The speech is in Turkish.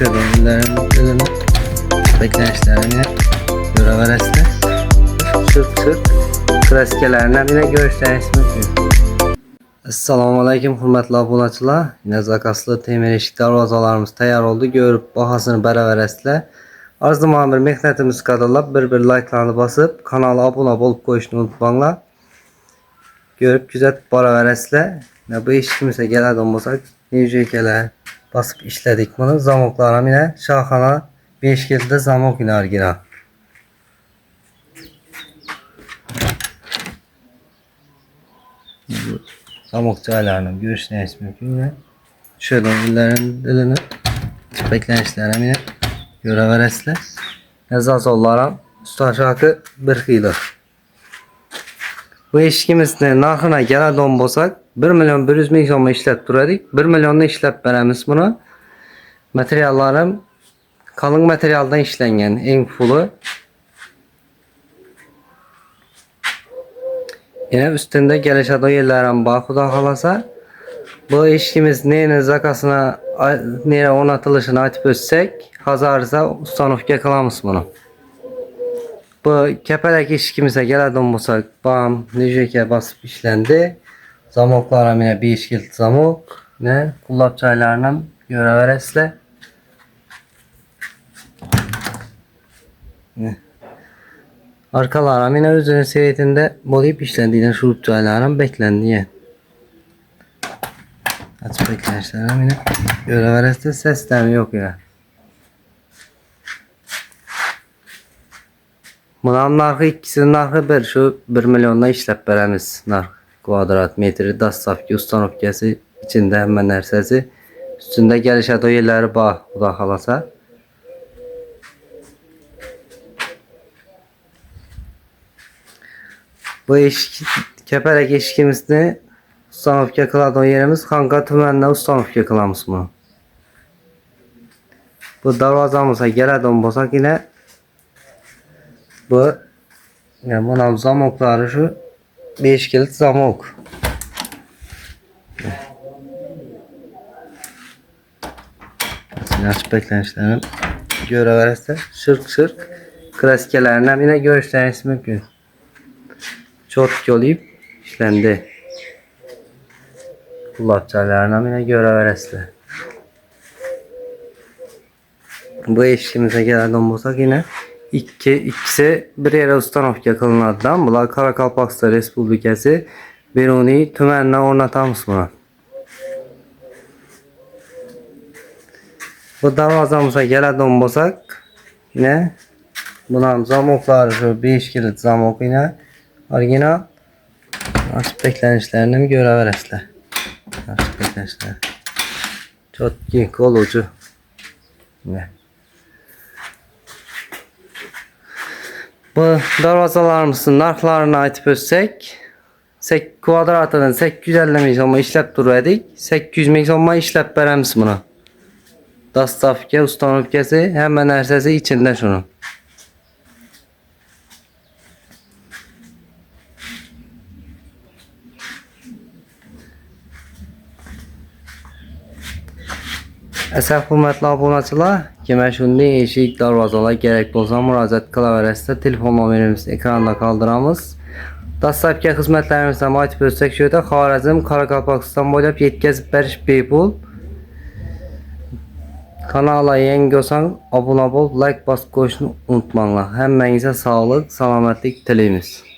şölenlerin beklenişlerini göre verəsdə çırp klasikələrindən yine görüşləriniz mümkün. Assalamu alaikum hürmetli abunəçilər. Yine zakaslı temir eşik darvazalarımız tayar oldu. Görüp bahasını bərabərəslə. Arzulanan bir mehnətimiz qadırlab bir like'larını basıp kanala abone olup qoyuşunu unutmayınlar. Görüp güzel bərabərəslə. Bu iş kimsə gələr olmasaq necə basıp işledik bunu. Zamoklarım yine şahana 5 kildə zamok yine argina. Zamok çaylarını görüşünüz mümkün yine. Şöyle illerin dilini beklenişlerim yine göre verəslə. Yazaz onlara üstü aşağı 40 yıldır. Bu eşkimizde narxına gələ donbosak 1.100.000 so'mga ishlab turadik. 1 millionni ishlab beramiz buni. Materiallarim kalın materialdan işlengen eng full. Yine üstünde gelişado yerlerim var. Xudo xolasa bu eshikimiz neni zakasına nere onatılışını aytib o'tsek, hazırsa ustanovga qilamiz buni. Bu kepelek eshikimizga keladigan bo'lsak, bam nejeka basıp işlendi. Zamoklarım yine 5 kilit zamok. Ne? Kullap çaylarına göre verəslə. Arkalarım yine özünün seviyetinde bolayıp işlendiğinden şurup çaylarım beklendi. Açık beklenişlerim yine göre verəslə. Sesləmi yok ya. Bunun narxı ikisinin narxı bir şu 1 milyonla işləb berəmiz narx. Kvadrat metri dastavki ustanovkası içinde hemen nərsəsi üstünde gəlişədo yerləri var. Xudo xolasa. Bu eşik kepelek eşikimizni ustanovka qiladigan yerimiz Xanqa tumanida ustanovka qilamiz bunu. Bu darvozamizga keladigan bo'lsak yine bu yani bunun zamoklari şu 5 kilit zamok. Açık beklenişlerini göre verəslə şırk klasikələrindən yine görüşləriniz mümkün. Çok yoluyup işlendi. Kullapçalarından yine göre verəslə. Bu eşkimize gələn olsak yine ikisi bir yere ustanovka kılınadan. Bunlar Karakalpakstan Respublikası Biruni tümenine ornatamız buna. Bu darvazamıza gələn olsak yine bunun zamokları şu 5 kilit zamok yine orijinal açık beklenişlerini göre verəslə. Açık beklenişler. Çok iyi kolucu. Yine. Bu darvazalarımızın narxlarını aytib ötsek kvadratının 850 so'mga ishlab turdik. 800 ming so'mga ishlab beramiz buni. Dastavka, ustanovkasi, hamma narsasi içinde şunun. Əsəb hürmetli abunəçilər, kimə şunday eşik darvazalar gerek bolsa müraciət qıla verəsdə telefon numarımız ekranda qaldıramız. Dastavka xidmətlərimizdən aytib ötsək şöyle Xarəzm, Karakalpakstan boylab yetkəzib bəriş beypul. Kanala yeni olsan abone ol, like basıp qoyuşunu unutmayınlar. Həmmənizə sağlıq, salamatlik diləyimiz.